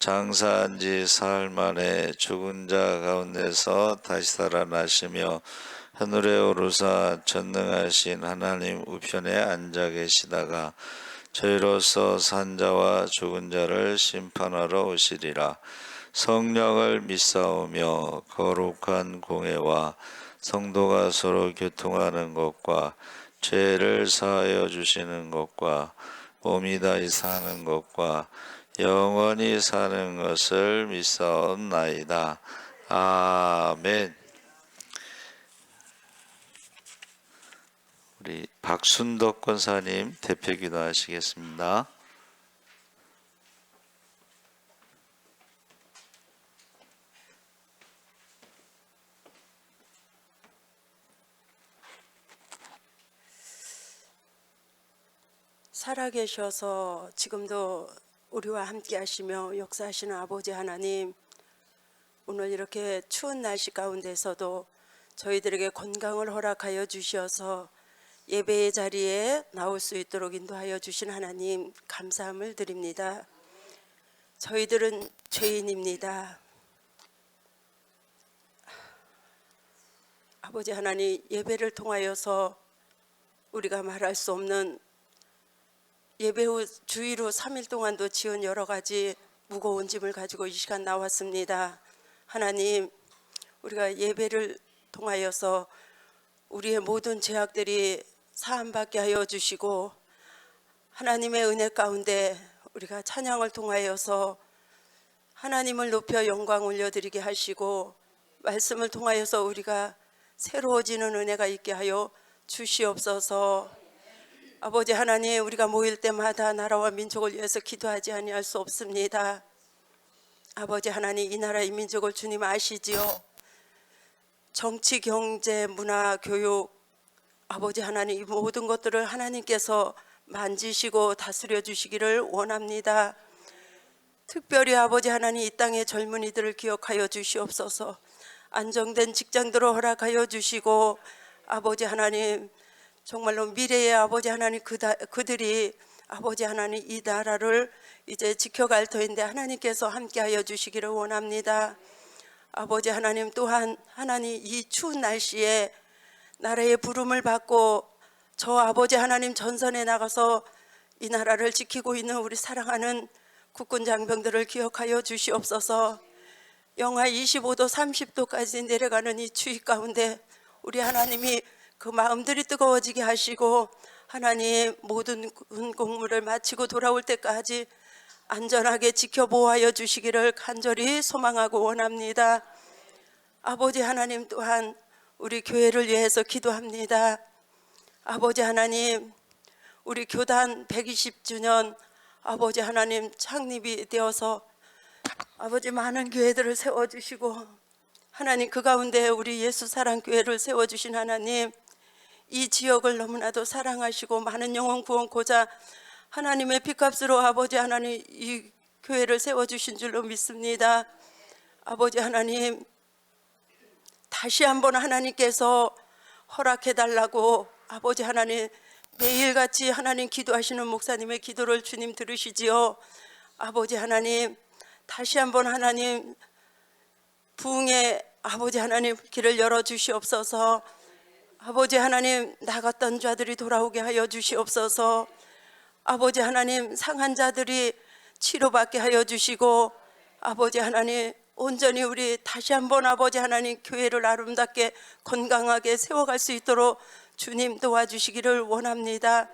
장사한 지 사흘 만에 죽은 자 가운데서 다시 살아나시며 하늘에 오르사 전능하신 하나님 우편에 앉아 계시다가 저희로서 산자와 죽은 자를 심판하러 오시리라. 성령을 믿사오며 거룩한 공회와 성도가 서로 교통하는 것과 죄를 사하여 주시는 것과 몸이 다시 사는 것과 영원히 사는 것을 믿사옵나이다. 아멘. 우리 박순덕 권사님 대표 기도하시겠습니다. 살아계셔서 지금도 우리와 함께 하시며 역사하시는 아버지 하나님, 오늘 이렇게 추운 날씨 가운데서도 저희들에게 건강을 허락하여 주셔서 예배의 자리에 나올 수 있도록 인도하여 주신 하나님 감사함을 드립니다. 저희들은 죄인입니다. 아버지 하나님, 예배를 통하여서 우리가 말할 수 없는 예배 후 주일 후 3일 동안도 지은 여러 가지 무거운 짐을 가지고 이 시간 나왔습니다. 하나님, 우리가 예배를 통하여서 우리의 모든 죄악들이 사함받게 하여 주시고, 하나님의 은혜 가운데 우리가 찬양을 통하여서 하나님을 높여 영광 올려드리게 하시고, 말씀을 통하여서 우리가 새로워지는 은혜가 있게 하여 주시옵소서. 아버지 하나님, 우리가 모일 때마다 나라와 민족을 위해서 기도하지 아니할 수 없습니다. 아버지 하나님, 이 나라 이 민족을 주님 아시지요. 정치, 경제, 문화, 교육, 아버지 하나님, 이 모든 것들을 하나님께서 만지시고 다스려 주시기를 원합니다. 특별히 아버지 하나님, 이 땅의 젊은이들을 기억하여 주시옵소서. 안정된 직장들을 허락하여 주시고, 아버지 하나님, 정말로 미래의 아버지 하나님, 그들이 아버지 하나님 이 나라를 이제 지켜갈 터인데 하나님께서 함께하여 주시기를 원합니다. 아버지 하나님, 또한 하나님 이 추운 날씨에 나라의 부름을 받고 저 아버지 하나님 전선에 나가서 이 나라를 지키고 있는 우리 사랑하는 국군 장병들을 기억하여 주시옵소서. 영하 25도 30도까지 내려가는 이 추위 가운데 우리 하나님이 그 마음들이 뜨거워지게 하시고, 하나님 모든 군 공무를 마치고 돌아올 때까지 안전하게 지켜보호하여 주시기를 간절히 소망하고 원합니다. 아버지 하나님, 또한 우리 교회를 위해서 기도합니다. 아버지 하나님, 우리 교단 120주년 아버지 하나님 창립이 되어서 아버지 많은 교회들을 세워주시고, 하나님 그 가운데 우리 예수사랑교회를 세워주신 하나님, 이 지역을 너무나도 사랑하시고 많은 영혼 구원고자 하나님의 피값으로 아버지 하나님 이 교회를 세워주신 줄로 믿습니다. 아버지 하나님, 다시 한번 하나님께서 허락해달라고 아버지 하나님 매일같이 하나님 기도하시는 목사님의 기도를 주님 들으시지요. 아버지 하나님, 다시 한번 하나님 부흥의 아버지 하나님 길을 열어주시옵소서. 아버지 하나님, 나갔던 자들이 돌아오게 하여 주시옵소서. 아버지 하나님, 상한 자들이 치료받게 하여 주시고, 아버지 하나님 온전히 우리 다시 한번 아버지 하나님 교회를 아름답게 건강하게 세워갈 수 있도록 주님 도와주시기를 원합니다.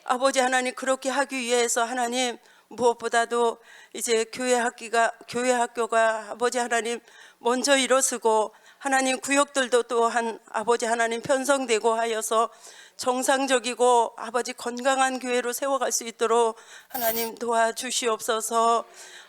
아버지 하나님, 그렇게 하기 위해서 하나님 무엇보다도 이제 교회 학교가 아버지 하나님 먼저 일어서고, 하나님 구역들도 또한 아버지 하나님 편성되고 하여서 정상적이고 아버지 건강한 교회로 세워갈 수 있도록 하나님 도와주시옵소서.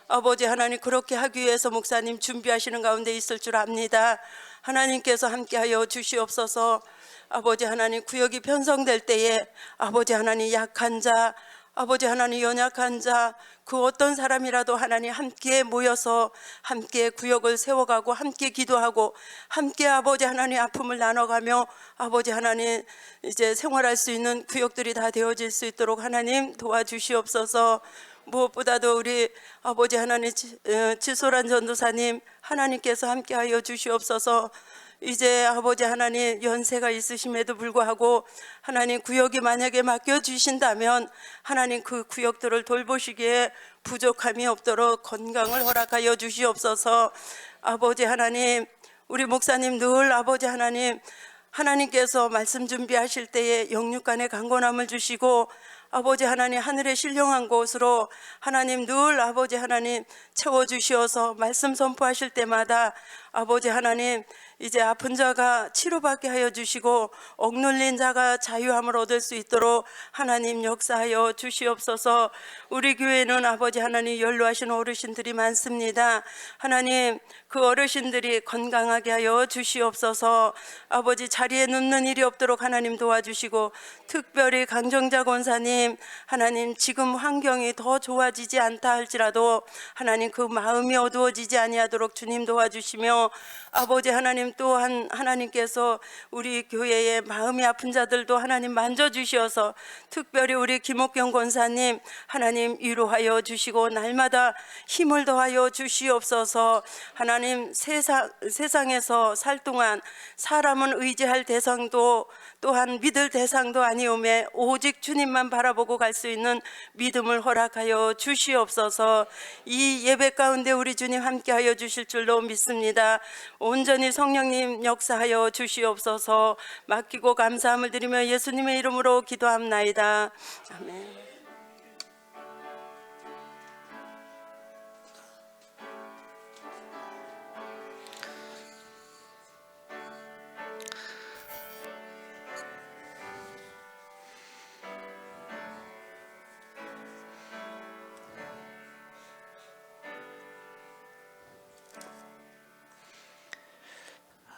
아버지 하나님, 그렇게 하기 위해서 목사님 준비하시는 가운데 있을 줄 압니다. 하나님께서 함께하여 주시옵소서. 아버지 하나님, 구역이 편성될 때에 아버지 하나님 약한 자, 아버지 하나님 연약한 자, 그 어떤 사람이라도 하나님 함께 모여서 함께 구역을 세워가고 함께 기도하고 함께 아버지 하나님 아픔을 나눠가며 아버지 하나님 이제 생활할 수 있는 구역들이 다 되어질 수 있도록 하나님 도와주시옵소서. 무엇보다도 우리 아버지 하나님 지소란 전도사님 하나님께서 함께하여 주시옵소서. 이제 아버지 하나님 연세가 있으심에도 불구하고 하나님 구역이 만약에 맡겨주신다면 하나님 그 구역들을 돌보시기에 부족함이 없도록 건강을 허락하여 주시옵소서. 아버지 하나님, 우리 목사님 늘 아버지 하나님, 하나님께서 말씀 준비하실 때에 영육간의 강건함을 주시고 아버지 하나님 하늘의 신령한 곳으로 하나님 늘 아버지 하나님 채워주시어서 말씀 선포하실 때마다 아버지 하나님 이제 아픈 자가 치료받게 하여 주시고 억눌린 자가 자유함을 얻을 수 있도록 하나님 역사하여 주시옵소서. 우리 교회는 아버지 하나님 연로하신 어르신들이 많습니다. 하나님 그 어르신들이 건강하게 하여 주시옵소서. 아버지 자리에 눕는 일이 없도록 하나님 도와주시고 특별히 강정자 권사님 하나님 지금 환경이 더 좋아지지 않다 할지라도 하나님 그 마음이 어두워지지 아니하도록 주님 도와주시며 아버지 하나님 또한 하나님께서 우리 교회의 마음이 아픈 자들도 하나님 만져주시어서 특별히 우리 김옥경 권사님 하나님 위로하여 주시고 날마다 힘을 더하여 주시옵소서. 하나님 세상에서 살 동안 사람은 의지할 대상도 또한 믿을 대상도 아니오매 오직 주님만 바라보고 갈 수 있는 믿음을 허락하여 주시옵소서. 이 예배 가운데 우리 주님 함께하여 주실 줄로 믿습니다. 온전히 성령님 역사하여 주시옵소서. 맡기고 감사함을 드리며 예수님의 이름으로 기도합나이다. 아멘.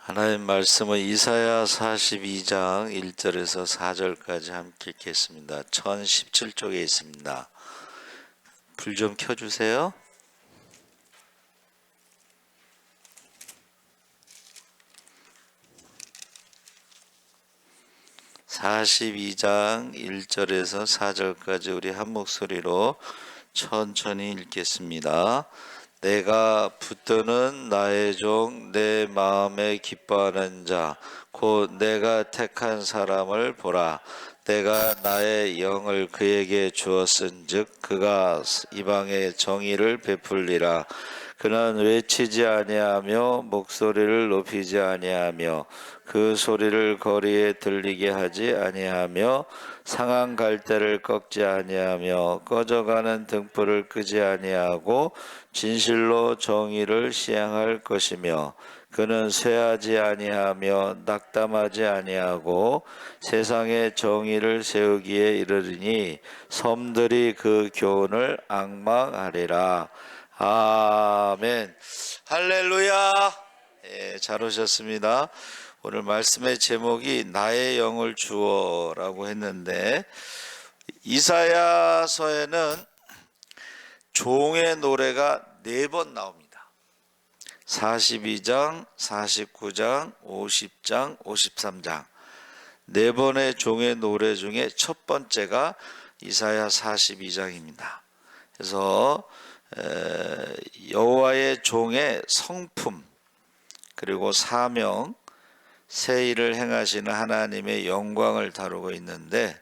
하나님 말씀은 이사야 42장 1절에서 4절까지 함께 읽겠습니다. 1017쪽에 있습니다. 불 좀 켜주세요. (42장) 1절에서 4절까지 우리 한 목소리로 천천히 읽겠습니다. 내가 붙드는 나의 종 내 마음에 기뻐하는 자 곧 내가 택한 사람을 보라. 내가 나의 영을 그에게 주었은즉 그가 이방에 정의를 베풀리라. 그는 외치지 아니하며 목소리를 높이지 아니하며 그 소리를 거리에 들리게 하지 아니하며 상한 갈대를 꺾지 아니하며 꺼져가는 등불을 끄지 아니하고 진실로 정의를 시행할 것이며 그는 쇠하지 아니하며 낙담하지 아니하고 세상에 정의를 세우기에 이르리니 섬들이 그 교훈을 앙망하리라. 아멘. 할렐루야. 예, 잘 오셨습니다. 오늘 말씀의 제목이 나의 영을 주어라고 했는데 이사야서에는 종의 노래가 4번 나옵니다. 42장, 49장, 50장, 53장 4번의 종의 노래 중에 첫 번째가 이사야 42장입니다. 그래서 여호와의 종의 성품 그리고 사명 새 일을 행하시는 하나님의 영광을 다루고 있는데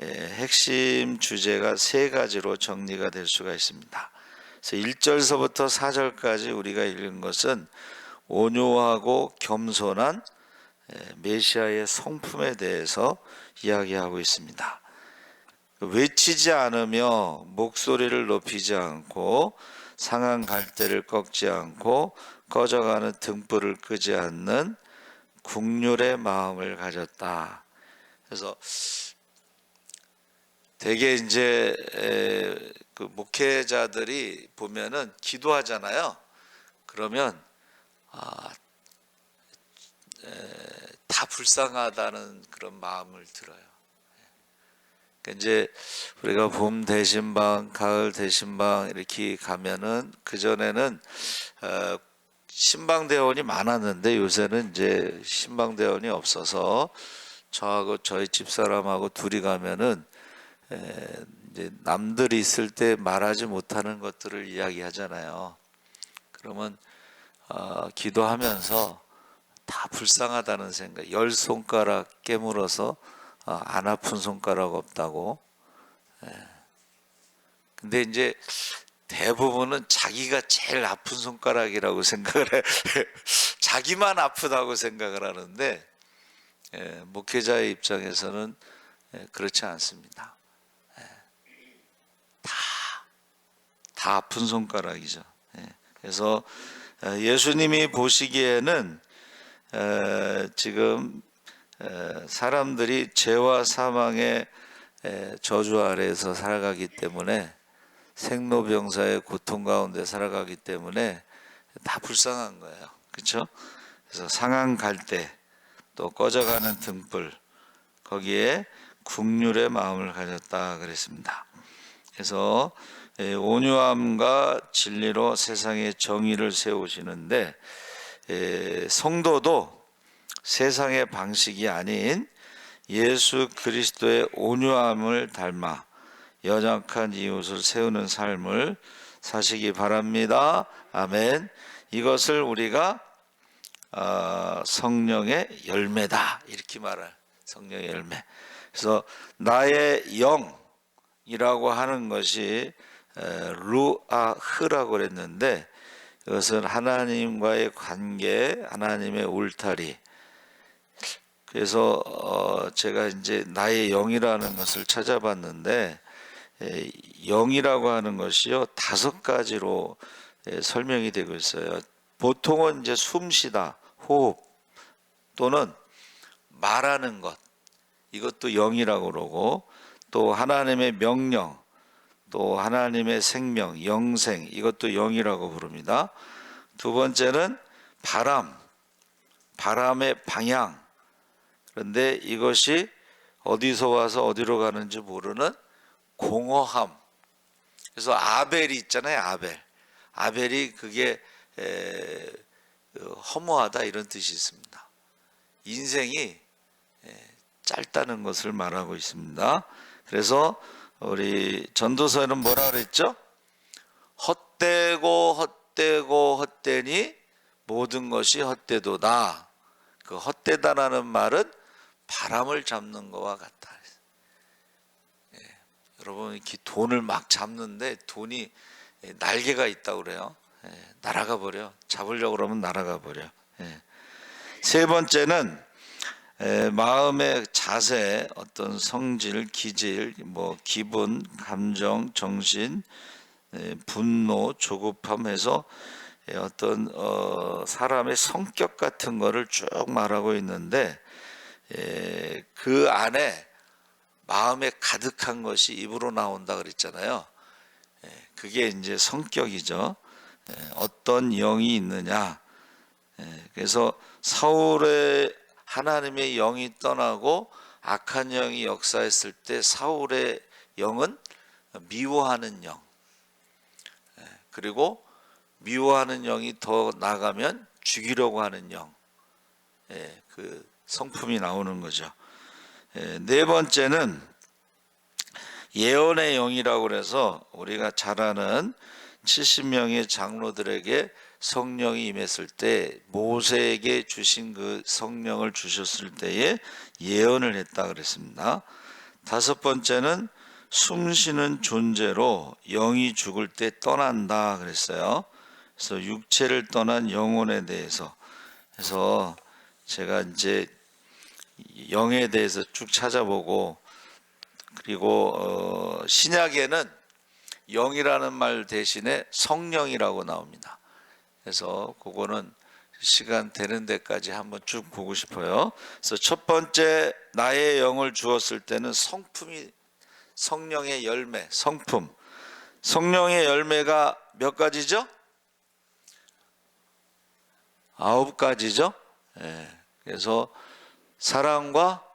핵심 주제가 3가지로 정리가 될 수가 있습니다. 그래서 1절서부터 4절까지 우리가 읽은 것은 온유하고 겸손한 메시아의 성품에 대해서 이야기하고 있습니다. 외치지 않으며 목소리를 높이지 않고 상한 갈대를 꺾지 않고 꺼져가는 등불을 끄지 않는 국률의 마음을 가졌다. 그래서 되게 이제 그 목회자들이 보면은 기도하잖아요. 그러면 다 불쌍하다는 그런 마음을 들어요. 그러니까 이제 우리가 봄 대신방, 가을 대신방 이렇게 가면은 그 전에는 신방대원이 많았는데 요새는 이제 신방대원이 없어서 저하고 저희 집사람하고 둘이 가면은 이제 남들이 있을 때 말하지 못하는 것들을 이야기하잖아요. 그러면 기도하면서 다 불쌍하다는 생각, 10손가락 깨물어서 안 아픈 손가락 없다고. 근데 이제 대부분은 자기가 제일 아픈 손가락이라고 생각을 해. 자기만 아프다고 생각을 하는데 목회자의 입장에서는 그렇지 않습니다. 다 아픈 손가락이죠. 그래서 예수님이 보시기에는 지금 사람들이 죄와 사망의 저주 아래에서 살아가기 때문에, 생로병사의 고통 가운데 살아가기 때문에 다 불쌍한 거예요. 그렇죠? 그래서 상한 갈대, 또 꺼져가는 등불, 거기에 국률의 마음을 가졌다 그랬습니다. 그래서 온유함과 진리로 세상의 정의를 세우시는데, 성도도 세상의 방식이 아닌 예수 그리스도의 온유함을 닮아 연약한 이웃을 세우는 삶을 사시기 바랍니다. 아멘. 이것을 우리가 성령의 열매다, 이렇게 말할, 성령의 열매. 그래서 나의 영이라고 하는 것이 루아흐라고 그랬는데, 이것은 하나님과의 관계, 하나님의 울타리. 그래서 제가 이제 나의 영이라는 것을 찾아봤는데, 영이라고 하는 것이요 5가지로 설명이 되고 있어요. 보통은 이제 숨쉬다, 호흡, 또는 말하는 것, 이것도 영이라고 그러고, 또 하나님의 명령, 또 하나님의 생명, 영생, 이것도 영이라고 부릅니다. 두 번째는 바람의 방향. 그런데 이것이 어디서 와서 어디로 가는지 모르는 공허함. 그래서 아벨이 있잖아요. 아벨이 그게 허무하다, 이런 뜻이 있습니다. 인생이 짧다는 것을 말하고 있습니다. 그래서 우리 전도서에는 뭐라 그랬죠? 헛되니 모든 것이 헛되도다. 그 헛되다라는 말은 바람을 잡는 것과 같다. 여러분, 이렇게 돈을 막 잡는데 돈이 날개가 있다고 그래요. 날아가 버려. 잡으려고 그러면 날아가 버려. 세 번째는 마음의 자세, 어떤 성질, 기질, 기분, 감정, 정신, 분노, 조급함 해서 어떤 사람의 성격 같은 거를 쭉 말하고 있는데, 그 안에 마음에 가득한 것이 입으로 나온다 그랬잖아요. 그게 이제 성격이죠. 어떤 영이 있느냐. 그래서 사울의 하나님의 영이 떠나고 악한 영이 역사했을 때, 사울의 영은 미워하는 영, 그리고 미워하는 영이 더 나가면 죽이려고 하는 영, 그 성품이 나오는 거죠. 네 번째는 예언의 영이라고 그래서, 우리가 잘 아는 70명의 장로들에게 성령이 임했을 때, 모세에게 주신 그 성령을 주셨을 때에 예언을 했다 그랬습니다. 다섯 번째는 숨쉬는 존재로 영이 죽을 때 떠난다 그랬어요. 그래서 육체를 떠난 영혼에 대해서, 그래서 제가 이제 영에 대해서 쭉 찾아보고, 그리고 신약에는 영이라는 말 대신에 성령이라고 나옵니다. 그래서 그거는 시간 되는 데까지 한번 쭉 보고 싶어요. 그래서 첫 번째, 나의 영을 주었을 때는 성품이, 성령의 열매, 성품. 성령의 열매가 몇 가지죠? 9가지죠. 그래서 사랑과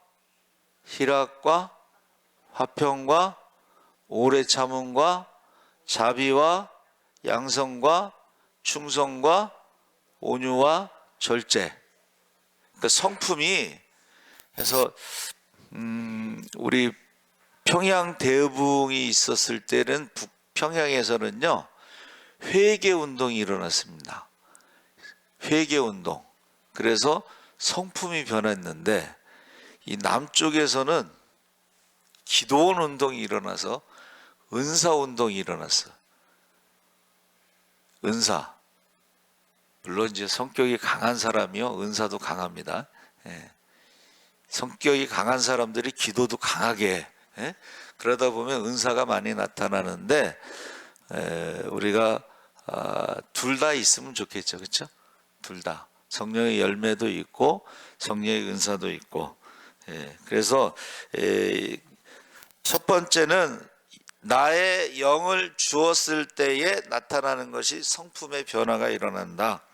희락과 화평과 오래 참음과 자비와 양성과 충성과 온유와 절제. 그러니까 성품이, 그래서 우리 평양 대붕이 있었을 때는 북평양에서는요 회개 운동이 일어났습니다. 회개 운동. 그래서 성품이 변했는데 이 남쪽에서는 기도원 운동이 일어나서 은사 운동이 일어났어요. 은사. 물론 이제 성격이 강한 사람이요 은사도 강합니다. 예. 성격이 강한 사람들이 기도도 강하게 해. 예? 그러다 보면 은사가 많이 나타나는데 우리가 둘 다 있으면 좋겠죠, 그렇죠? 둘 다 성령의 열매도 있고 성령의 은사도 있고. 예. 그래서 첫 번째는 나의 영을 주었을 때에 나타나는 것이 성품의 변화가 일어난다.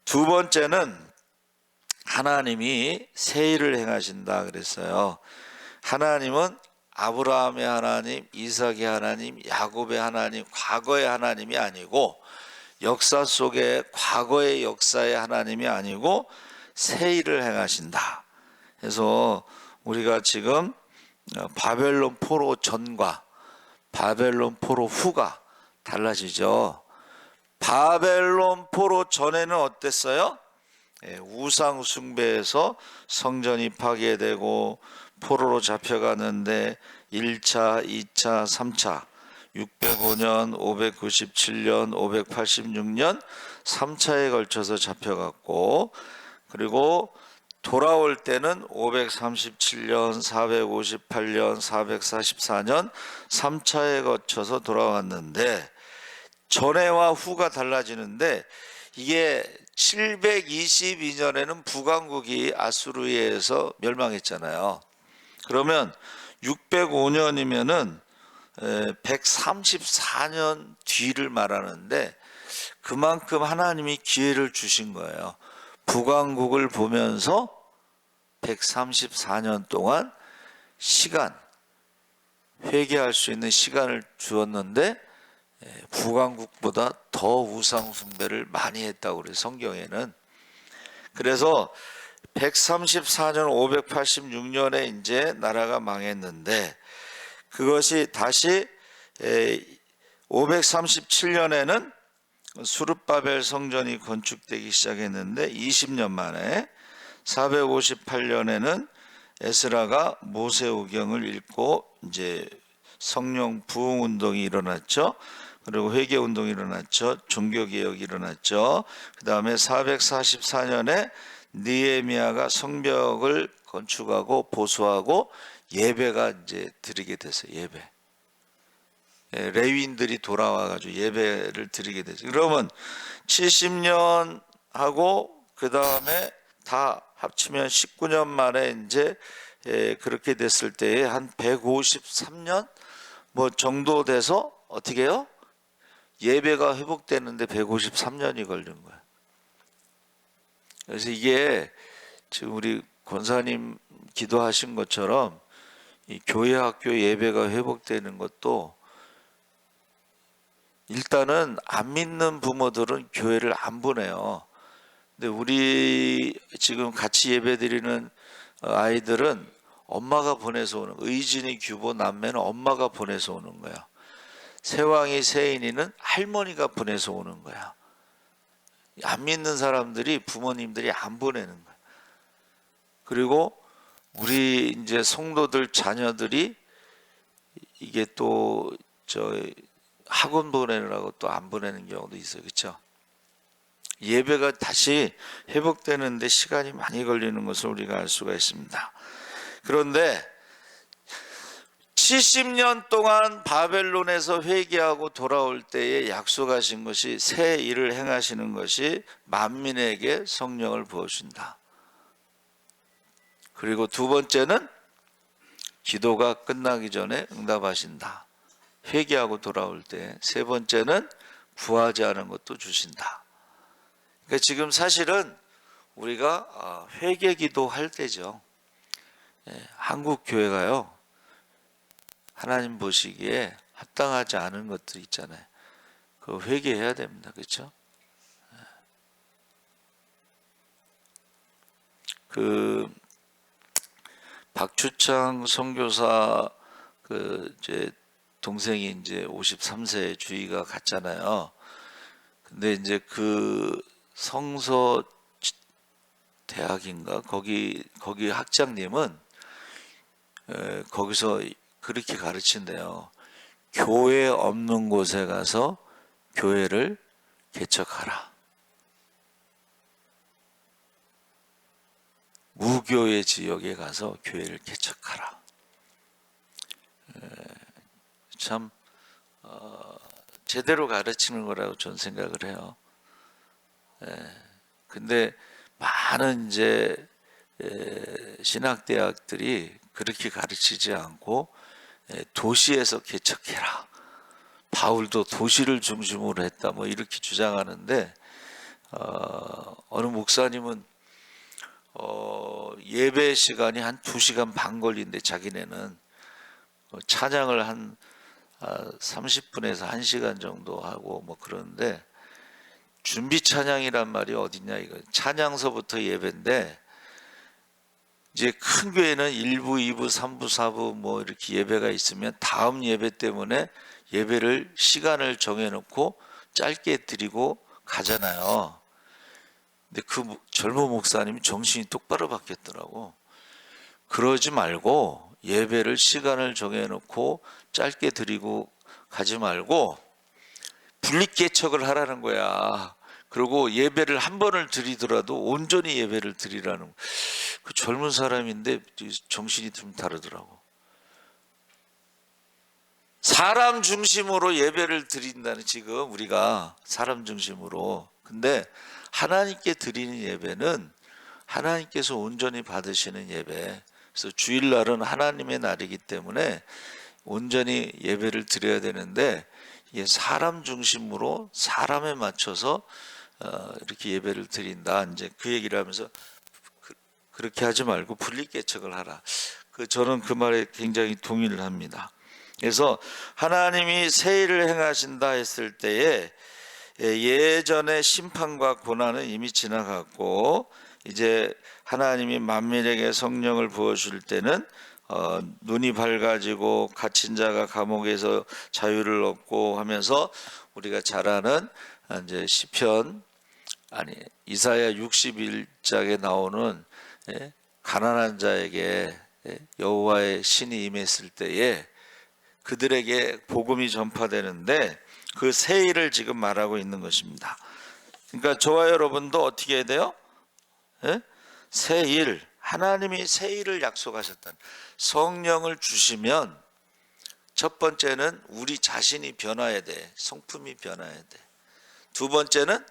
두 번째는 하나님이 새 일을 행하신다 그랬어요. 하나님은 아브라함의 하나님, 이삭의 하나님, 야곱의 하나님, 과거의 하나님이 아니고 역사 속의 과거의 역사의 하나님이 아니고 새 일을 행하신다. 그래서 우리가 지금 바벨론 포로 전과 바벨론 포로 후가 달라지죠. 바벨론 포로 전에는 어땠어요? 우상 숭배에서 성전이 파괴되고 포로로 잡혀갔는데 1차, 2차, 3차 605년, 597년, 586년 3차에 걸쳐서 잡혀갔고 그리고 돌아올 때는 537년, 458년, 444년 3차에 거쳐서 돌아왔는데 전에와 후가 달라지는데 이게 722년에는 북왕국이 아수르에 의해서 멸망했잖아요. 그러면 605년이면은 134년 뒤를 말하는데 그만큼 하나님이 기회를 주신 거예요. 북왕국을 보면서 134년 동안 시간, 회개할 수 있는 시간을 주었는데 북왕국보다 더 우상 숭배를 많이 했다고 그래요. 성경에는. 그래서 134년 586년에 이제 나라가 망했는데 그것이 다시 537년에는 수르바벨 성전이 건축되기 시작했는데 20년 만에 458년에는 에스라가 모세오경을 읽고 이제 성령 부흥 운동이 일어났죠. 그리고 회개 운동이 일어났죠. 종교 개혁이 일어났죠. 그다음에 444년에 느헤미야가 성벽을 건축하고 보수하고 예배가 이제 드리게 됐어요. 예배. 레위인들이 돌아와 가지고 예배를 드리게 되죠. 그러면 70년 하고 그다음에 다 합치면 19년 만에 이제 그렇게 됐을 때에 한 153년 뭐 정도 돼서 어떻게 해요? 예배가 회복되는데 153년이 걸린 거예요. 그래서 이게 지금 우리 권사님 기도하신 것처럼 이 교회 학교 예배가 회복되는 것도 일단은 안 믿는 부모들은 교회를 안 보내요. 근데 우리 지금 같이 예배드리는 아이들은 엄마가 보내서 오는, 의진이, 규보, 남매는 엄마가 보내서 오는 거야. 세왕이, 세인이는 할머니가 보내서 오는 거야. 안 믿는 사람들이 부모님들이 안 보내는 거야. 그리고 우리 이제 성도들 자녀들이 이게 또 학원 보내느라고 또 안 보내는 경우도 있어요. 그렇죠? 예배가 다시 회복되는데 시간이 많이 걸리는 것을 우리가 알 수가 있습니다. 그런데 70년 동안 바벨론에서 회개하고 돌아올 때에 약속하신 것이 새 일을 행하시는 것이 만민에게 성령을 부어준다. 그리고 두 번째는 기도가 끝나기 전에 응답하신다. 회개하고 돌아올 때. 세 번째는 구하지 않은 것도 주신다. 그러니까 지금 사실은 우리가 회개 기도할 때죠. 한국 교회가요, 하나님 보시기에 합당하지 않은 것들 있잖아요. 그거 회개해야 됩니다. 그렇죠? 박주창 선교사 그 이제 동생이 이제 53세 주의가 갔잖아요. 근데 이제 그 성서 대학인가 거기 학장님은 거기서 그렇게 가르친대요. 교회 없는 곳에 가서 교회를 개척하라. 무교회 지역에 가서 교회를 개척하라. 참 제대로 가르치는 거라고 저는 생각을 해요. 근데 많은 이제 신학대학들이 그렇게 가르치지 않고 도시에서 개척해라. 바울도 도시를 중심으로 했다. 뭐 이렇게 주장하는데 어느 목사님은 예배 시간이 한 2시간 반 걸린대. 자기네는 찬양을 한 30분에서 1시간 정도 하고 뭐 그러는데 준비 찬양이란 말이 어딨냐 이거. 찬양서부터 예배인데 이제 큰 교회는 1부, 2부, 3부, 4부 뭐 이렇게 예배가 있으면 다음 예배 때문에 예배를 시간을 정해놓고 짧게 드리고 가잖아요. 근데 그 젊은 목사님이 정신이 똑바로 바뀌었더라고. 그러지 말고 예배를 시간을 정해놓고 짧게 드리고 가지 말고 분립개척을 하라는 거야. 그리고 예배를 한 번을 드리더라도 온전히 예배를 드리라는. 그 젊은 사람인데 정신이 좀 다르더라고. 사람 중심으로 예배를 드린다는, 지금 우리가 사람 중심으로. 근데 하나님께 드리는 예배는 하나님께서 온전히 받으시는 예배. 그래서 주일날은 하나님의 날이기 때문에 온전히 예배를 드려야 되는데 이게 사람 중심으로 사람에 맞춰서 이렇게 예배를 드린다. 이제 그 얘기를 하면서 그렇게 하지 말고 분립개척을 하라. 저는 그 말에 굉장히 동의를 합니다. 그래서 하나님이 새 일을 행하신다 했을 때에 예전의 심판과 고난은 이미 지나갔고 이제 하나님이 만민에게 성령을 부어줄 때는 눈이 밝아지고 갇힌 자가 감옥에서 자유를 얻고 하면서 우리가 잘 아는 이제 시편 이사야 61장에 나오는 가난한 자에게 여호와의 신이 임했을 때에 그들에게 복음이 전파되는데 그 새 일을 지금 말하고 있는 것입니다. 그러니까 저와 여러분도 어떻게 해야 돼요? 새 일, 하나님이 새 일을 약속하셨다. 성령을 주시면 첫 번째는 우리 자신이 변화해야 돼. 성품이 변화해야 돼. 두 번째는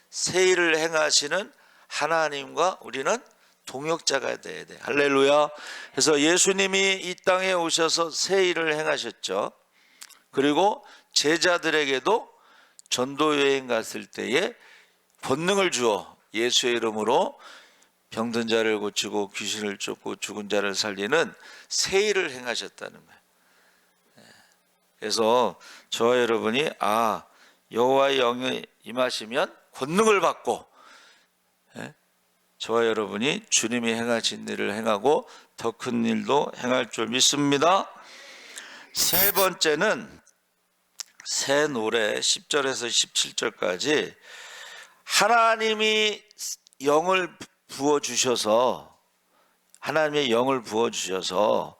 새 일을 행하시는 하나님과 우리는 동역자가 돼야 돼. 할렐루야. 그래서 예수님이 이 땅에 오셔서 새 일을 행하셨죠. 그리고 제자들에게도 전도 여행 갔을 때에 권능을 주어 예수의 이름으로 병든 자를 고치고 귀신을 쫓고 죽은 자를 살리는 새 일을 행하셨다는 거예요. 그래서 저와 여러분이 여호와의 영이 임하시면 권능을 받고 저와 여러분이 주님이 행하신 일을 행하고 더 큰 일도 행할 줄 믿습니다. 세 번째는 새 노래 10절에서 17절까지 하나님이 영을 부어주셔서 하나님의 영을 부어주셔서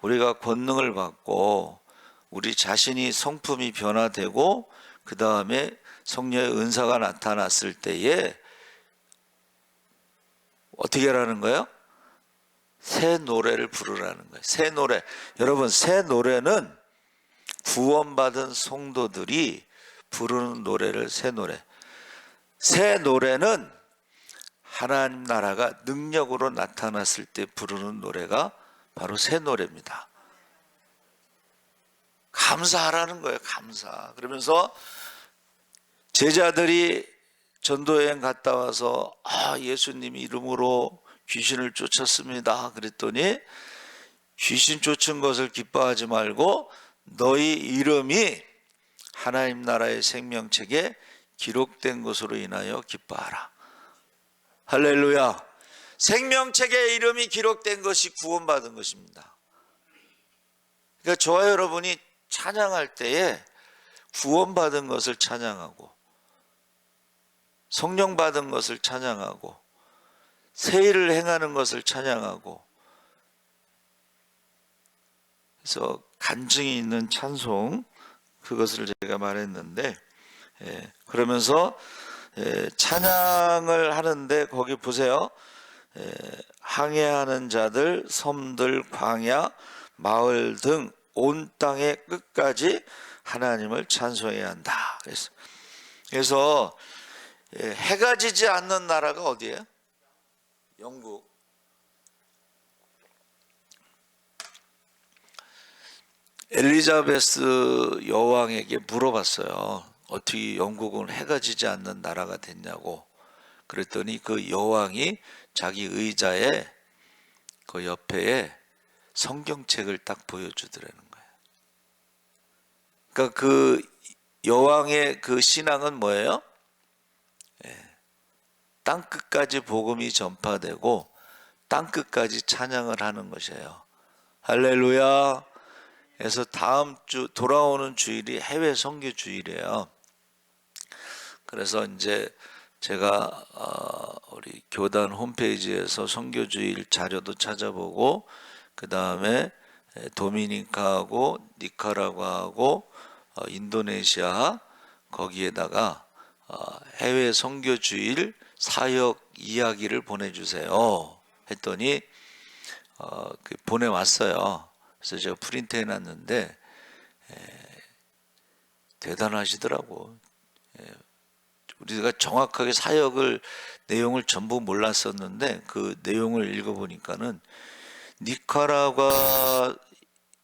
우리가 권능을 받고 우리 자신이 성품이 변화되고 그 다음에 성령의 은사가 나타났을 때에 어떻게 하라는 거예요? 새 노래를 부르라는 거예요. 새 노래. 여러분, 새 노래는 구원받은 성도들이 부르는 노래를 새 노래. 새 노래는 하나님 나라가 능력으로 나타났을 때 부르는 노래가 바로 새 노래입니다. 감사하라는 거예요. 감사. 그러면서 제자들이 전도여행 갔다 와서 예수님 이름으로 귀신을 쫓았습니다. 그랬더니 귀신 쫓은 것을 기뻐하지 말고 너희 이름이 하나님 나라의 생명책에 기록된 것으로 인하여 기뻐하라. 할렐루야. 생명책에 이름이 기록된 것이 구원받은 것입니다. 그러니까 저와 여러분이 찬양할 때에 구원받은 것을 찬양하고 성령 받은 것을 찬양하고 새 일을 행하는 것을 찬양하고, 그래서 간증이 있는 찬송, 그것을 제가 말했는데, 그러면서 찬양을 하는데 거기 보세요. 항해하는 자들, 섬들, 광야, 마을 등 온 땅의 끝까지 하나님을 찬송해야 한다. 그래서 해가 지지 않는 나라가 어디예요? 영국. 엘리자베스 여왕에게 물어봤어요. 어떻게 영국은 해가 지지 않는 나라가 됐냐고. 그랬더니 그 여왕이 자기 의자에 그 옆에 성경책을 딱 보여주더라는 거예요. 그러니까 그 여왕의 그 신앙은 뭐예요? 땅끝까지 복음이 전파되고 땅끝까지 찬양을 하는 것이에요. 할렐루야. 그래서 다음 주 돌아오는 주일이 해외 선교 주일이에요. 그래서 이제 제가 우리 교단 홈페이지에서 선교 주일 자료도 찾아보고, 그 다음에 도미니카하고 니카라과하고 인도네시아, 거기에다가 해외 선교 주일 사역 이야기를 보내주세요 했더니 보내왔어요. 그래서 제가 프린트 해놨는데 대단하시더라고. 우리가 정확하게 사역을 내용을 전부 몰랐었는데 그 내용을 읽어보니까는 니카라과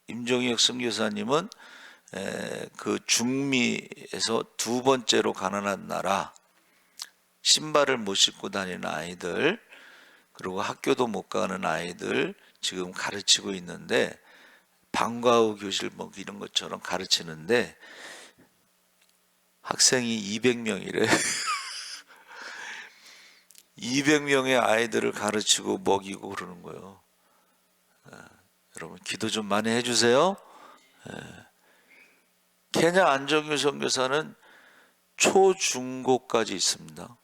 임종혁 선교사님은 그 중미에서 두 번째로 가난한 나라, 신발을 못 신고 다니는 아이들, 그리고 학교도 못 가는 아이들 지금 가르치고 있는데, 방과 후 교실 뭐 이런 것처럼 가르치는데 학생이 200명이래. 200명의 아이들을 가르치고 먹이고 그러는 거예요. 여러분 기도 좀 많이 해주세요. 케냐 안정규 선교사는 초중고까지 있습니다.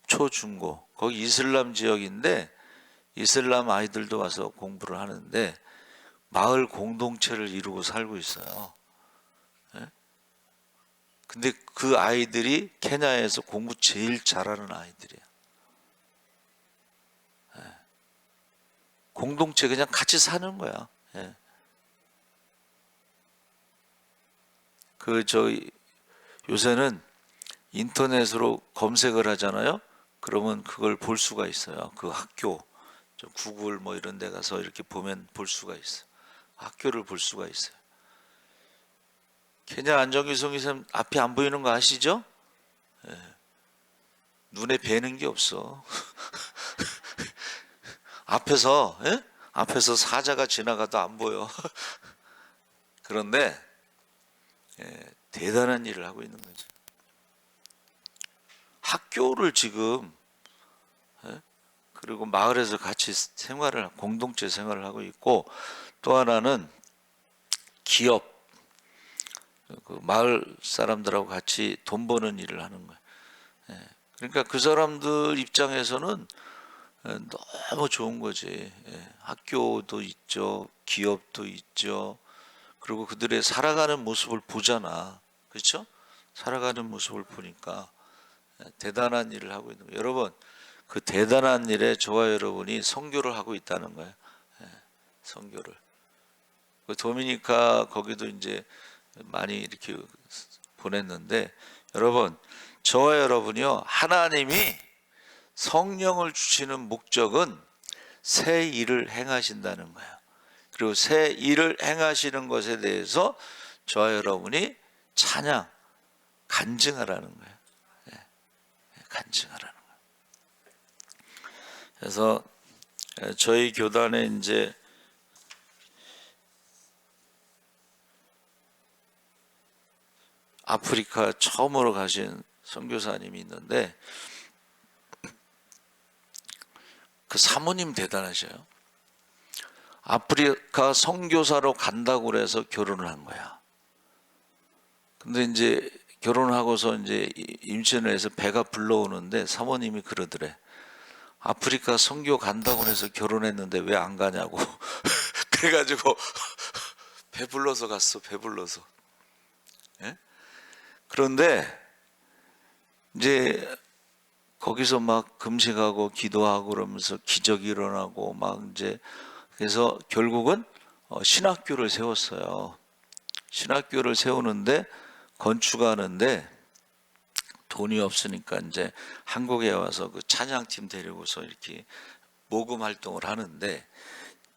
초중고. 거기 이슬람 지역인데 이슬람 아이들도 와서 공부를 하는데 마을 공동체를 이루고 살고 있어요. 근데 그 아이들이 케냐에서 공부 제일 잘하는 아이들이에요. 공동체 그냥 같이 사는 거야. 요새는 인터넷으로 검색을 하잖아요. 그러면 그걸 볼 수가 있어요. 그 학교, 구글 뭐 이런 데 가서 이렇게 보면 볼 수가 있어요. 학교를 볼 수가 있어요. 케냐 안정규 선교사님 앞이 안 보이는 거 아시죠? 눈에 뵈는 게 없어. 앞에서 사자가 지나가도 안 보여. 그런데 대단한 일을 하고 있는 거죠. 학교를 지금 그리고 마을에서 같이 공동체 생활을 하고 있고, 또 하나는 기업, 그 마을 사람들하고 같이 돈 버는 일을 하는 거예요. 그러니까 그 사람들 입장에서는 너무 좋은 거지. 학교도 있죠, 기업도 있죠. 그리고 그들의 살아가는 모습을 보잖아, 그렇죠? 살아가는 모습을 보니까 대단한 일을 하고 있는 거예요. 여러분, 그 대단한 일에 저와 여러분이 선교를 하고 있다는 거예요. 선교를. 그 도미니카 거기도 이제 많이 이렇게 보냈는데, 여러분, 저와 여러분이요, 하나님이 성령을 주시는 목적은 새 일을 행하신다는 거예요. 그리고 새 일을 행하시는 것에 대해서 저와 여러분이 간증하라는 거예요. 간증하라는 거예요. 그래서 저희 교단에 이제 아프리카 처음으로 가신 선교사님이 있는데, 그 사모님 대단하셔요. 아프리카 선교사로 간다고 그래서 결혼을 한 거야. 근데 이제 결혼하고서 이제 임신을 해서 배가 불러오는데 사모님이 그러더래. 아프리카 선교 간다고 해서 결혼했는데 왜 안 가냐고. 그래가지고 배불러서 갔어. 배불러서. 예? 그런데 이제 거기서 막 금식하고 기도하고 그러면서 기적이 일어나고 막 이제 그래서 결국은 신학교를 세웠어요. 신학교를 세우는데 건축하는데 돈이 없으니까 이제 한국에 와서 그 찬양팀 데리고서 이렇게 모금 활동을 하는데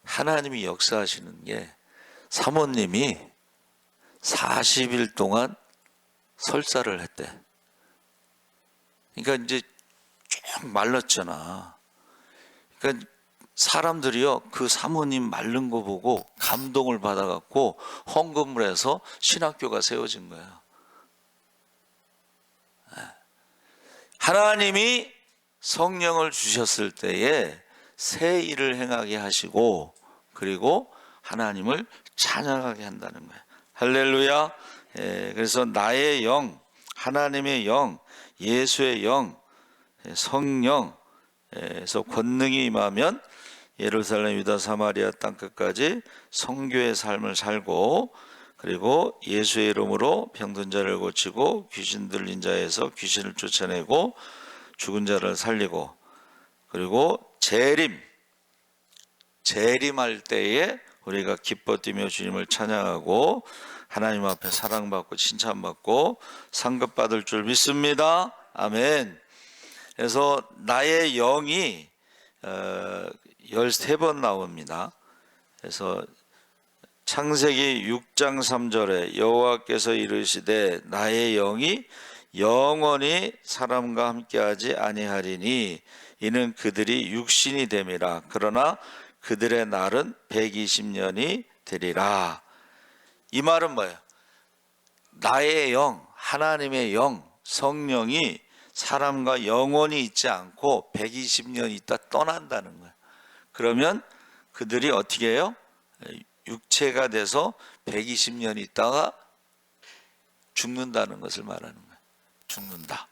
하나님이 역사하시는 게 사모님이 40일 동안 설사를 했대. 그러니까 이제 쭉 말랐잖아. 그러니까 사람들이요 그 사모님 마른 거 보고 감동을 받아갖고 헌금을 해서 신학교가 세워진 거야. 하나님이 성령을 주셨을 때에 새 일을 행하게 하시고 그리고 하나님을 찬양하게 한다는 거예요. 할렐루야. 그래서 나의 영, 하나님의 영, 예수의 영, 성령에서 권능이 임하면 예루살렘, 유다, 사마리아 땅끝까지 선교의 삶을 살고 그리고 예수의 이름으로 병든 자를 고치고 귀신 들린 자에서 귀신을 쫓아내고 죽은 자를 살리고 그리고 재림할 때에 우리가 기뻐 뛰며 주님을 찬양하고 하나님 앞에 사랑받고 칭찬받고 상급받을 줄 믿습니다. 아멘. 그래서 나의 영이 13번 나옵니다. 그래서 창세기 6장 3절에 여호와께서 이르시되 나의 영이 영원히 사람과 함께하지 아니하리니 이는 그들이 육신이 됨이라. 그러나 그들의 날은 120년이 되리라. 이 말은 뭐예요? 나의 영, 하나님의 영, 성령이 사람과 영원히 있지 않고 120년 있다 떠난다는 거예요. 그러면 그들이 어떻게 해요? 육체가 돼서 120년 있다가 죽는다는 것을 말하는 거예요. 죽는다.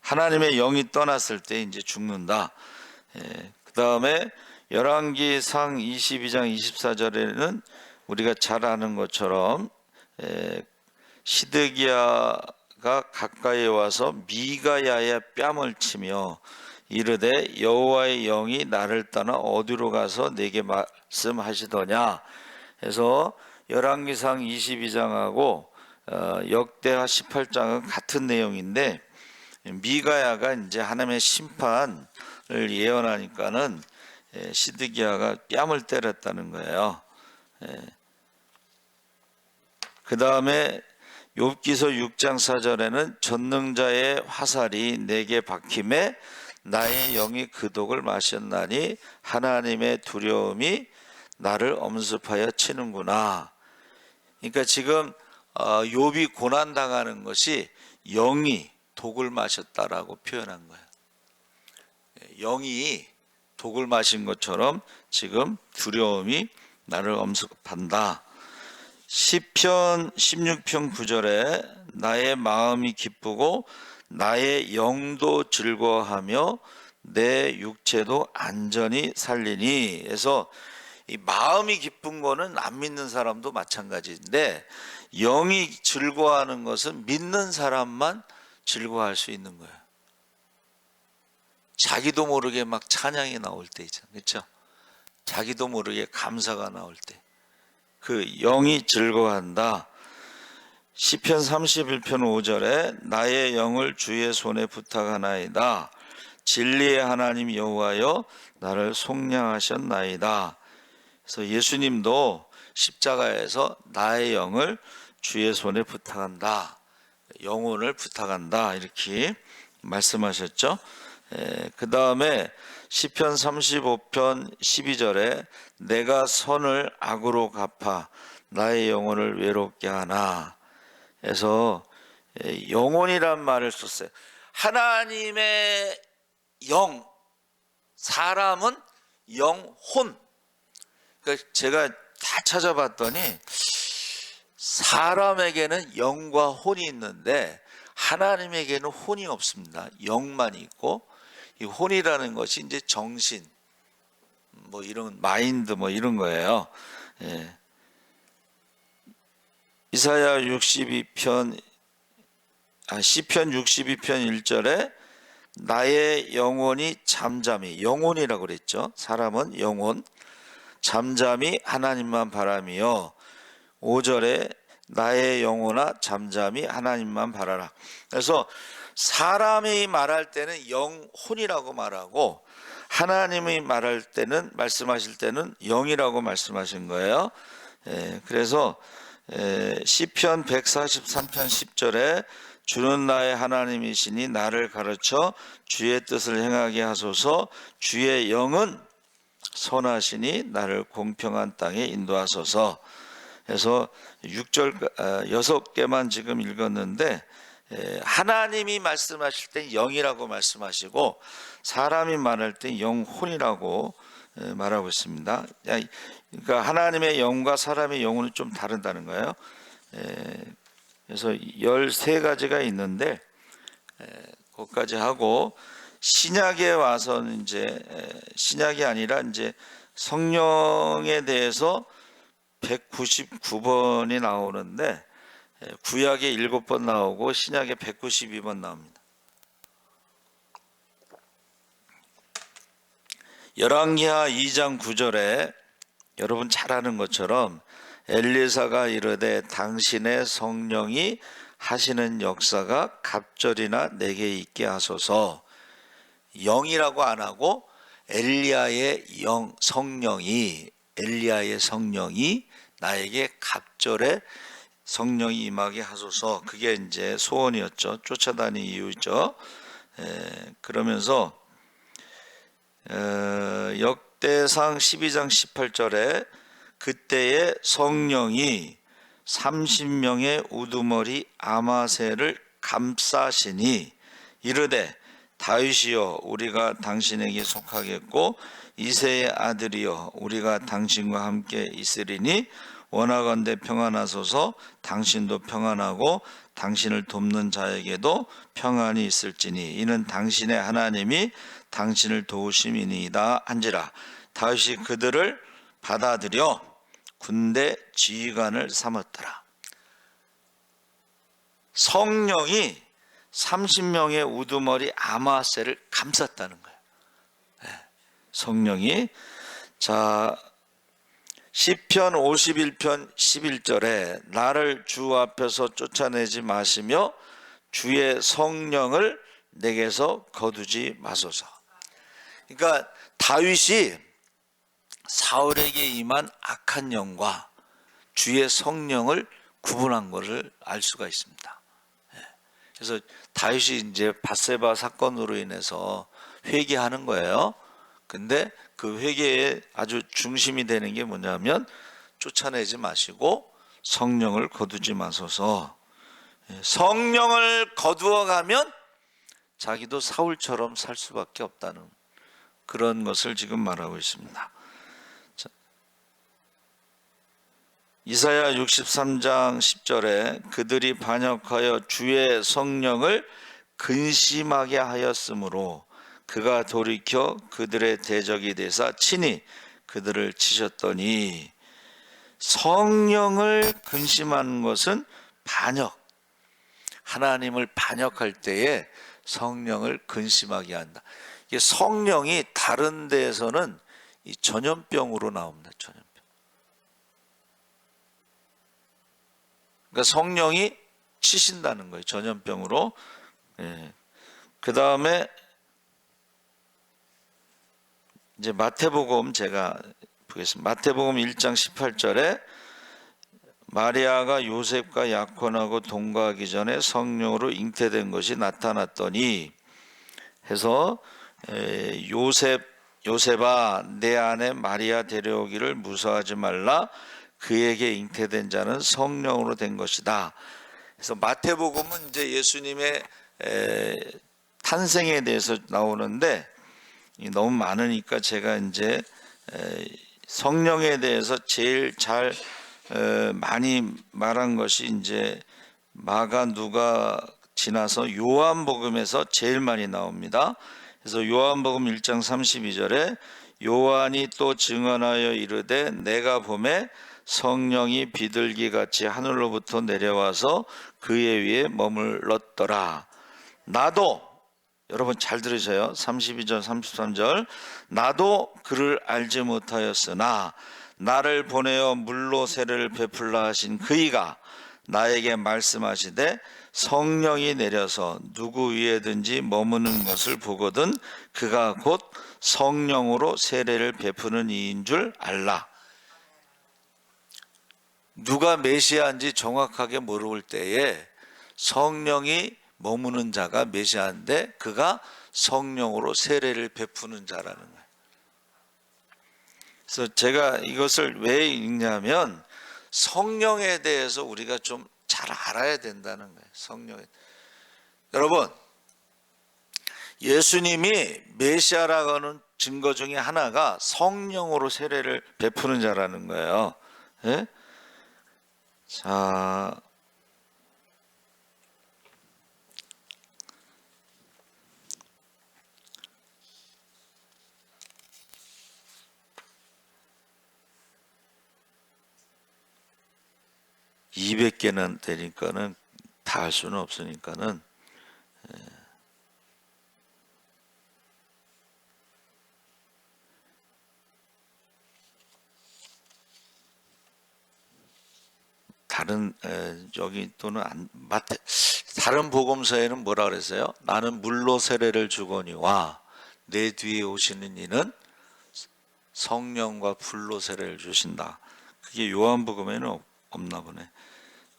하나님의 영이 떠났을 때 이제 죽는다. 그 다음에 열왕기상 22장 24절에는 우리가 잘 아는 것처럼 시드기야가 가까이 와서 미가야의 뺨을 치며 이르되 여호와의 영이 나를 떠나 어디로 가서 내게 말씀하시더냐. 해서 열왕기상 22장하고 역대하 18장은 같은 내용인데 미가야가 이제 하나님의 심판을 예언하니까는 시드기야가 뺨을 때렸다는 거예요. 그 다음에 욥기서 6장 4절에는 전능자의 화살이 내게 박힘에 나의 영이 그 독을 마셨나니 하나님의 두려움이 나를 엄습하여 치는구나. 그러니까 지금 욥이 고난 당하는 것이 영이 독을 마셨다라고 표현한 거예요. 영이 독을 마신 것처럼 지금 두려움이 나를 엄습한다. 시편 16편 9절에 나의 마음이 기쁘고 나의 영도 즐거워하며 내 육체도 안전히 살리니. 해서 이 마음이 기쁜 거는 안 믿는 사람도 마찬가지인데 영이 즐거워하는 것은 믿는 사람만 즐거워할 수 있는 거예요. 자기도 모르게 막 찬양이 나올 때 있잖아요. 그렇죠? 자기도 모르게 감사가 나올 때 그 영이 즐거워한다. 시편 31편 5절에 나의 영을 주의 손에 부탁하나이다. 진리의 하나님 여호와여 나를 속량하셨나이다. 그래서 예수님도 십자가에서 나의 영을 주의 손에 부탁한다. 영혼을 부탁한다. 이렇게 말씀하셨죠. 그 다음에 시편 35편 12절에 내가 선을 악으로 갚아 나의 영혼을 외롭게 하나. 해서 영혼이란 말을 썼어요. 하나님의 영, 사람은 영혼. 그러니까 제가 다 찾아봤더니 사람에게는 영과 혼이 있는데 하나님에게는 혼이 없습니다. 영만 있고, 이 혼이라는 것이 이제 정신, 뭐 이런 마인드 뭐 이런 거예요. 예. 이사야 62편 시편 62편 1절에 나의 영혼이 잠잠히, 영혼이라고 그랬죠. 사람은 영혼, 잠잠히 하나님만 바라며, 5절에 나의 영혼아 잠잠히 하나님만 바라라. 그래서 사람이 말할 때는 영혼이라고 말하고, 하나님이 말할 때는, 말씀하실 때는 영이라고 말씀하신 거예요. 그래서 시편 143편 10절에 주는 나의 하나님이시니 나를 가르쳐 주의 뜻을 행하게 하소서. 주의 영은 선하시니 나를 공평한 땅에 인도하소서. 그래서 6절 6개만 지금 읽었는데, 하나님이 말씀하실 때 영이라고 말씀하시고, 사람이 말할 때 영혼이라고 말하고 있습니다. 그러니까 하나님의 영과 사람의 영혼은 좀 다르다는 거예요. 그래서 13가지가 있는데, 그것까지 하고 신약에 와서는 이제 신약이 아니라 이제 성령에 대해서 199번이 나오는데, 구약에 7번 나오고 신약에 192번 나옵니다. 열왕기하 2장 9절에 여러분 잘 아는 것처럼 엘리사가 이르되 당신의 성령이 하시는 역사가 갑절이나 내게 있게 하소서. 영이라고 안 하고 엘리야의 성령이 나에게 갑절에 성령이 임하게 하소서. 그게 이제 소원이었죠. 쫓아다닌 이유죠. 그러면서 역대상 12장 18절에 그때의 성령이 30명의 우두머리 아마새를 감싸시니 이르되 다윗이여 우리가 당신에게 속하겠고 이새의 아들이여 우리가 당신과 함께 있으리니 원하건대 평안하소서. 당신도 평안하고 당신을 돕는 자에게도 평안이 있을지니 이는 당신의 하나님이 당신을 도우심이니이다 한지라. 다윗이 그들을 받아들여 군대 지휘관을 삼았더라. 성령이 30명의 우두머리 아마새를 감쌌다는 거예요. 성령이. 자, 시편 51편 11절에 나를 주 앞에서 쫓아내지 마시며 주의 성령을 내게서 거두지 마소서. 그러니까 다윗이 사울에게 임한 악한 영과 주의 성령을 구분한 것을 알 수가 있습니다. 그래서 다윗이 이제 밧세바 사건으로 인해서 회개하는 거예요. 근데 그 회개의 아주 중심이 되는 게 뭐냐면 쫓아내지 마시고 성령을 거두지 마소서. 성령을 거두어 가면 자기도 사울처럼 살 수밖에 없다는 그런 것을 지금 말하고 있습니다. 자, 이사야 63장 10절에 그들이 반역하여 주의 성령을 근심하게 하였으므로 그가 돌이켜 그들의 대적이 되사 친히 그들을 치셨더니, 성령을 근심하는 것은 반역, 하나님을 반역할 때에 성령을 근심하게 한다. 이게 성령이 다른 데에서는 이 전염병으로 나옵니다. 전염병. 그러니까 성령이 치신다는 거예요. 전염병으로. 그 다음에 이제 마태복음 제가 보겠습니다. 마태복음 1장 18절에 마리아가 요셉과 약혼하고 동거하기 전에 성령으로 잉태된 것이 나타났더니 해서 요셉아 내 아내 마리아 데려오기를 무서워하지 말라 그에게 잉태된 자는 성령으로 된 것이다. 그래서 마태복음은 이제 예수님의 탄생에 대해서 나오는데 너무 많으니까 제가 이제 성령에 대해서 제일 잘 많이 말한 것이 이제 마가, 누가 지나서 요한복음에서 제일 많이 나옵니다. 그래서 요한복음 1장 32절에 요한이 또 증언하여 이르되 내가 보매 성령이 비둘기같이 하늘로부터 내려와서 그의 위에 머물렀더라. 나도, 여러분 잘 들으세요. 32절 33절, 나도 그를 알지 못하였으나 나를 보내어 물로 세례를 베풀라 하신 그이가 나에게 말씀하시되 성령이 내려서 누구 위에든지 머무는 것을 보거든 그가 곧 성령으로 세례를 베푸는 이인 줄 알라. 누가 메시아인지 정확하게 모를 때에 성령이 머무는 자가 메시아인데 그가 성령으로 세례를 베푸는 자라는 거예요. 그래서 제가 이것을 왜 읽냐면 성령에 대해서 우리가 좀 잘 알아야 된다는 거예요. 성령에. 여러분, 예수님이 메시아라고 하는 증거 중에 하나가 성령으로 세례를 베푸는 자라는 거예요. 예? 자, (200개는) 되니까는 다 할 수는 없으니까는 다른 여기 또는 다른 복음서에는 뭐라 그랬어요? 나는 물로 세례를 주거니와 내 뒤에 오시는 이는 성령과 불로 세례를 주신다. 그게 요한복음에는 없나 보네.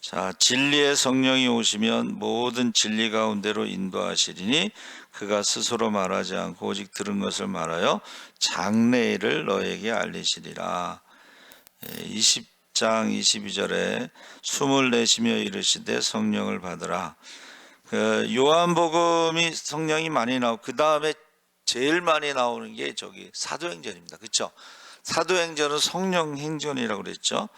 자, 진리의 성령이 오시면 모든 진리 가운데로 인도하시리니 그가 스스로 말하지 않고 오직 들은 것을 말하여 장래일을 너에게 알리시리라. 20장 22절에 숨을 내쉬며 이르시되 성령을 받으라. 요한복음이 성령이 많이 나오고 그 다음에 제일 많이 나오는 게 저기 사도행전입니다. 그렇죠? 사도행전은 성령 행전이라고 그랬죠.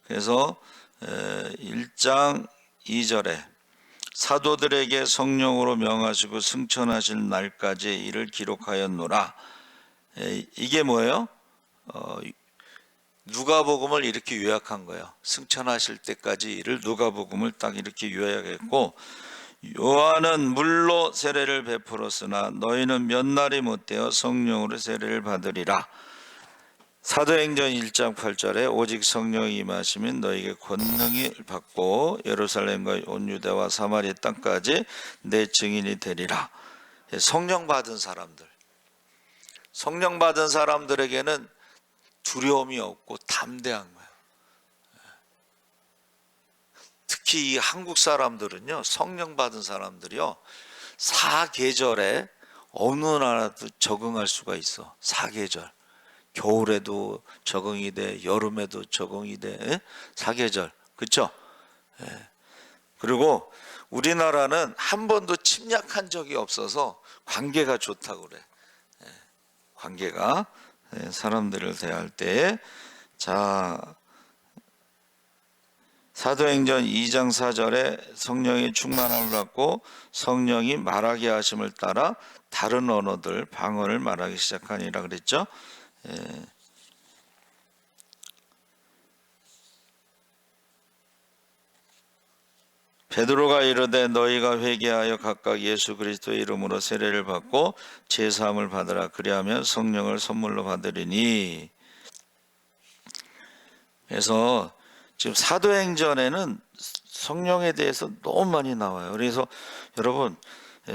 그래서 1장 2절에 사도들에게 성령으로 명하시고 승천하실 날까지 이를 기록하였노라. 이게 뭐예요? 누가복음을 이렇게 요약한 거예요. 승천하실 때까지 이를 누가복음을 딱 이렇게 요약했고, 요한은 물로 세례를 베풀었으나 너희는 몇 날이 못되어 성령으로 세례를 받으리라. 사도행전 1장 8절에 오직 성령이 임하시면 너희에게 권능을 받고 예루살렘과 온 유대와 사마리아 땅까지 내 증인이 되리라. 성령 받은 사람들, 성령 받은 사람들에게는 두려움이 없고 담대한 거예요. 특히 이 한국 사람들은요, 성령 받은 사람들이요, 사계절에 어느 나라도 적응할 수가 있어. 사계절. 겨울에도 적응이 돼, 여름에도 적응이 돼, 사계절, 그렇죠? 그리고 우리나라는 한 번도 침략한 적이 없어서 관계가 좋다고 그래. 관계가 사람들을 대할 때, 자, 사도행전 2장 4절에 성령의 충만함을 받고 성령이 말하게 하심을 따라 다른 언어들, 방언을 말하기 시작하니라 그랬죠. 베드로가 이르되 너희가 회개하여 각각 예수 그리스도의 이름으로 세례를 받고 제사함을 받으라. 그리하면 성령을 선물로 받으리니. 그래서 지금 사도행전에는 성령에 대해서 너무 많이 나와요. 그래서 여러분,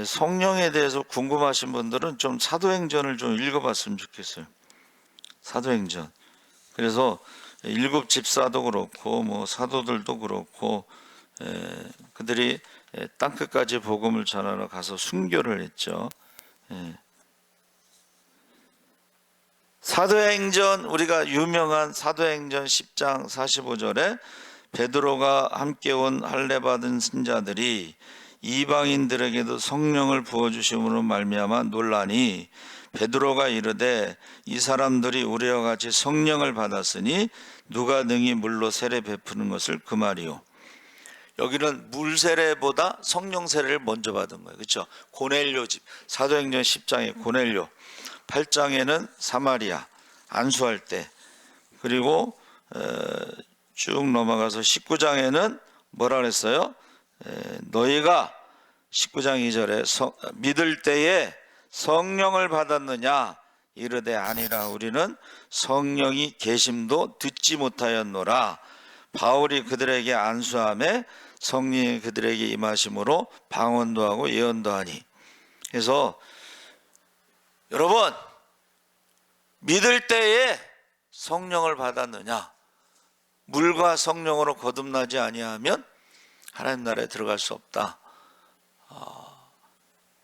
성령에 대해서 궁금하신 분들은 좀 사도행전을 좀 읽어봤으면 좋겠어요. 사도행전. 그래서 일곱 집사도 그렇고 뭐 사도들도 그렇고 그들이 땅끝까지 복음을 전하러 가서 순교를 했죠. 사도행전, 우리가 유명한 사도행전 10장 45절에 베드로가 함께 온 할례 받은 신자들이 이방인들에게도 성령을 부어주심으로 말미암아 놀라니 베드로가 이르되 이 사람들이 우리와 같이 성령을 받았으니 누가 능히 물로 세례 베푸는 것을 그 말이요. 여기는 물 세례보다 성령 세례를 먼저 받은 거예요. 그렇죠? 고넬료 집, 사도행전 10장에 고넬료, 8장에는 사마리아 안수할 때, 그리고 쭉 넘어가서 19장에는 뭐라 그랬어요? 너희가 19장 2절에 믿을 때에 성령을 받았느냐 이르되 아니라 우리는 성령이 계심도 듣지 못하였노라. 바울이 그들에게 안수함에 성령이 그들에게 임하심으로 방언도 하고 예언도 하니. 그래서 여러분, 믿을 때에 성령을 받았느냐? 물과 성령으로 거듭나지 아니하면 하나님 나라에 들어갈 수 없다.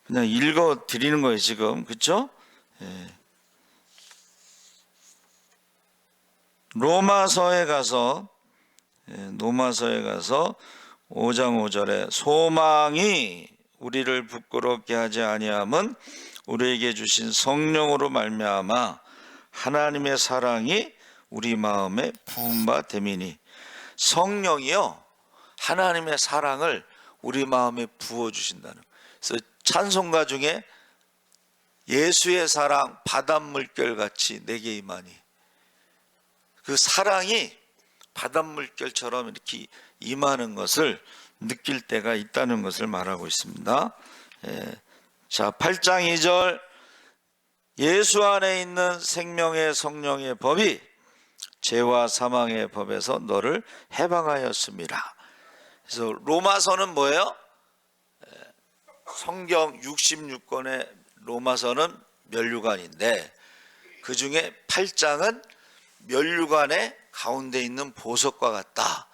그냥 읽어 드리는 거예요 지금. 그렇죠? 로마서에 가서 5장 5절에 소망이 우리를 부끄럽게 하지 아니함은 우리에게 주신 성령으로 말미암아 하나님의 사랑이 우리 마음에 부은 바 됨이니. 성령이요, 하나님의 사랑을 우리 마음에 부어주신다는. 그래서 찬송가 중에 예수의 사랑 바닷물결같이 내게 임하니, 그 사랑이 바닷물결처럼 이렇게 임하는 것을 느낄 때가 있다는 것을 말하고 있습니다. 자, 8장 2절, 예수 안에 있는 생명의 성령의 법이 죄와 사망의 법에서 너를 해방하였습니다. 그래서 로마서는 뭐예요? 성경 66권의 로마서는 면류관인데 그 중에 8장은 면류관의 가운데 있는 보석과 같다.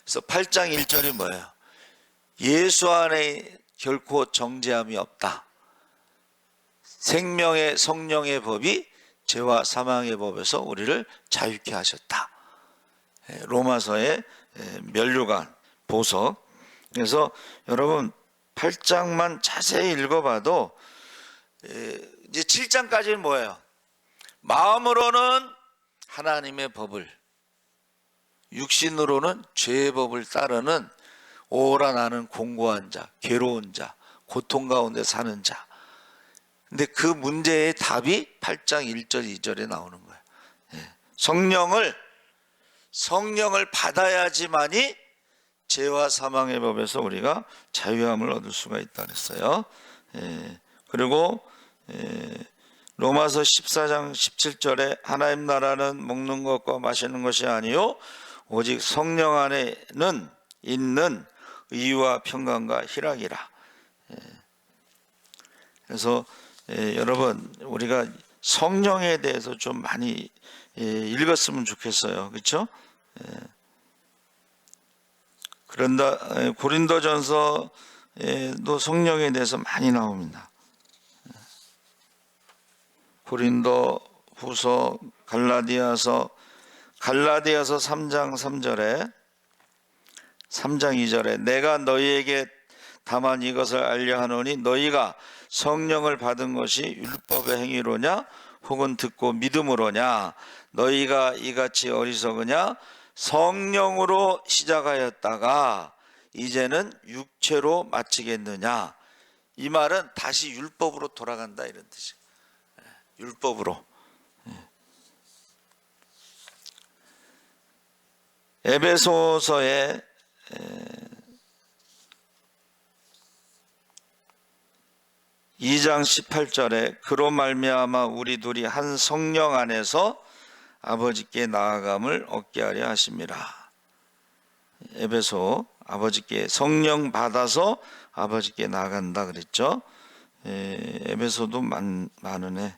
그래서 8장 1절이 뭐예요? 예수 안에 결코 정죄함이 없다. 생명의 성령의 법이 죄와 사망의 법에서 우리를 자유케 하셨다. 로마서의 면류관 보석. 그래서 여러분 8장만 자세히 읽어봐도 이제 7장까지는 뭐예요? 마음으로는 하나님의 법을, 육신으로는 죄의 법을 따르는 오라 나는 공고한 자, 괴로운 자, 고통 가운데 사는 자. 근데 그 문제의 답이 8장 1절 2절에 나오는 거예요. 성령을 받아야지만이 죄와 사망의 법에서 우리가 자유함을 얻을 수가 있다 그랬어요. 그리고 로마서 14장 17절에 하나님 나라는 먹는 것과 마시는 것이 아니요 오직 성령 안에는 있는 의와 평강과 희락이라. 그래서 여러분, 우리가 성령에 대해서 좀 많이 읽었으면 좋겠어요. 그렇죠? 그런다. 고린도전서도 성령에 대해서 많이 나옵니다. 고린도 후서, 갈라디아서 3장 3절에 3장 2절에 내가 너희에게 다만 이것을 알려 하노니 너희가 성령을 받은 것이 율법의 행위로냐 혹은 듣고 믿음으로냐. 너희가 이같이 어리석으냐. 성령으로 시작하였다가 이제는 육체로 마치겠느냐. 이 말은 다시 율법으로 돌아간다 이런 뜻이에요. 율법으로. 에베소서에 2장 18절에 그로 말미암아 우리 둘이 한 성령 안에서 아버지께 나아감을 얻게 하려 하심이라. 에베소, 아버지께 성령 받아서 아버지께 나아간다 그랬죠. 에베소도 많으네.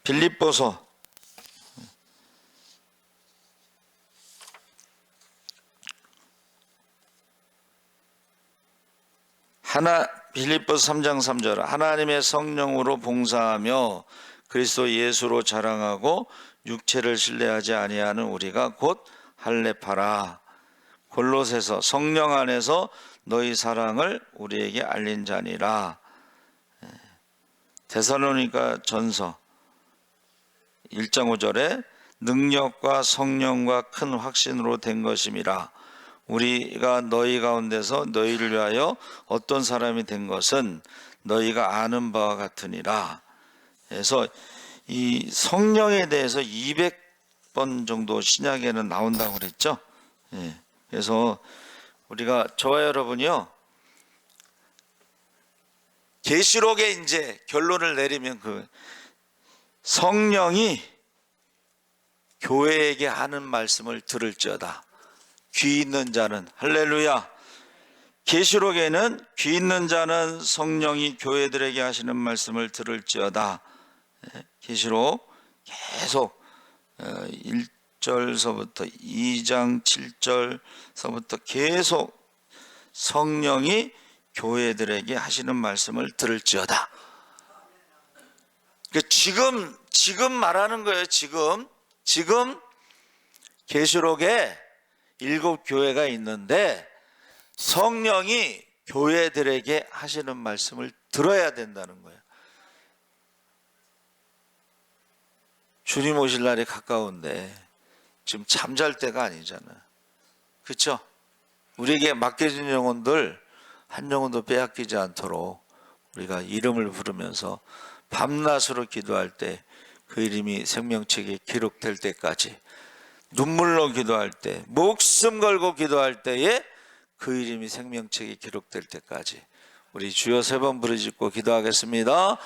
빌립보서 빌립보서 3장 3절 하나님의 성령으로 봉사하며 그리스도 예수로 자랑하고 육체를 신뢰하지 아니하는 우리가 곧 할례파라. 골로새서 성령 안에서 너희 사랑을 우리에게 알린 자니라. 데살로니가 전서 1장 5절에 능력과 성령과 큰 확신으로 된 것임이라. 우리가 너희 가운데서 너희를 위하여 어떤 사람이 된 것은 너희가 아는 바와 같으니라. 그래서 이 성령에 대해서 200번 정도 신약에는 나온다고 그랬죠. 예. 그래서 우리가 저와 여러분이요, 계시록에 이제 결론을 내리면 그 성령이 교회에게 하는 말씀을 들을지어다. 귀 있는 자는, 할렐루야. 계시록에는 귀 있는 자는 성령이 교회들에게 하시는 말씀을 들을지어다. 계시록 계속 1절서부터 2장 7절서부터 계속 성령이 교회들에게 하시는 말씀을 들을지어다. 지금 말하는 거예요. 지금 계시록에 7교회가 있는데 성령이 교회들에게 하시는 말씀을 들어야 된다는 거예요. 주님 오실 날이 가까운데 지금 잠잘 때가 아니잖아요. 그렇죠? 우리에게 맡겨진 영혼들 한 영혼도 빼앗기지 않도록 우리가 이름을 부르면서 밤낮으로 기도할 때 그 이름이 생명책에 기록될 때까지, 눈물로 기도할 때, 목숨 걸고 기도할 때에 그 이름이 생명책에 기록될 때까지 우리 주여 3번 부르짖고 기도하겠습니다.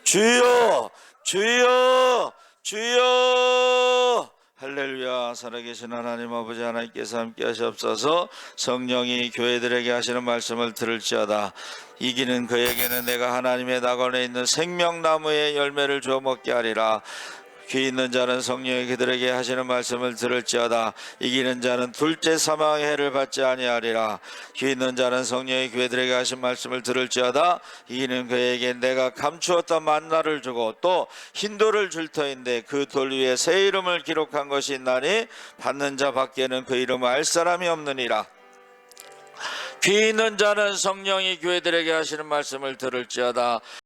주여, 주여, 주여. 할렐루야. 살아계신 하나님 아버지, 하나님께서 함께 하시옵소서. 성령이 교회들에게 하시는 말씀을 들을지어다. 이기는 그에게는 내가 하나님의 낙원에 있는 생명나무의 열매를 주어 먹게 하리라. 귀 있는 자는 성령이 그들에게 하시는 말씀을 들을지어다. 이기는 자는 둘째 사망의 해를 받지 아니하리라. 귀 있는 자는 성령이 교회들에게 하신 말씀을 들을지어다. 이기는 그에게 내가 감추었던 만나를 주고 또 흰돌을 줄 터인데 그 돌 위에 새 이름을 기록한 것이 있나니 받는 자 밖에는 그 이름을 알 사람이 없느니라. 귀 있는 자는 성령이 교회들에게 하시는 말씀을 들을지어다.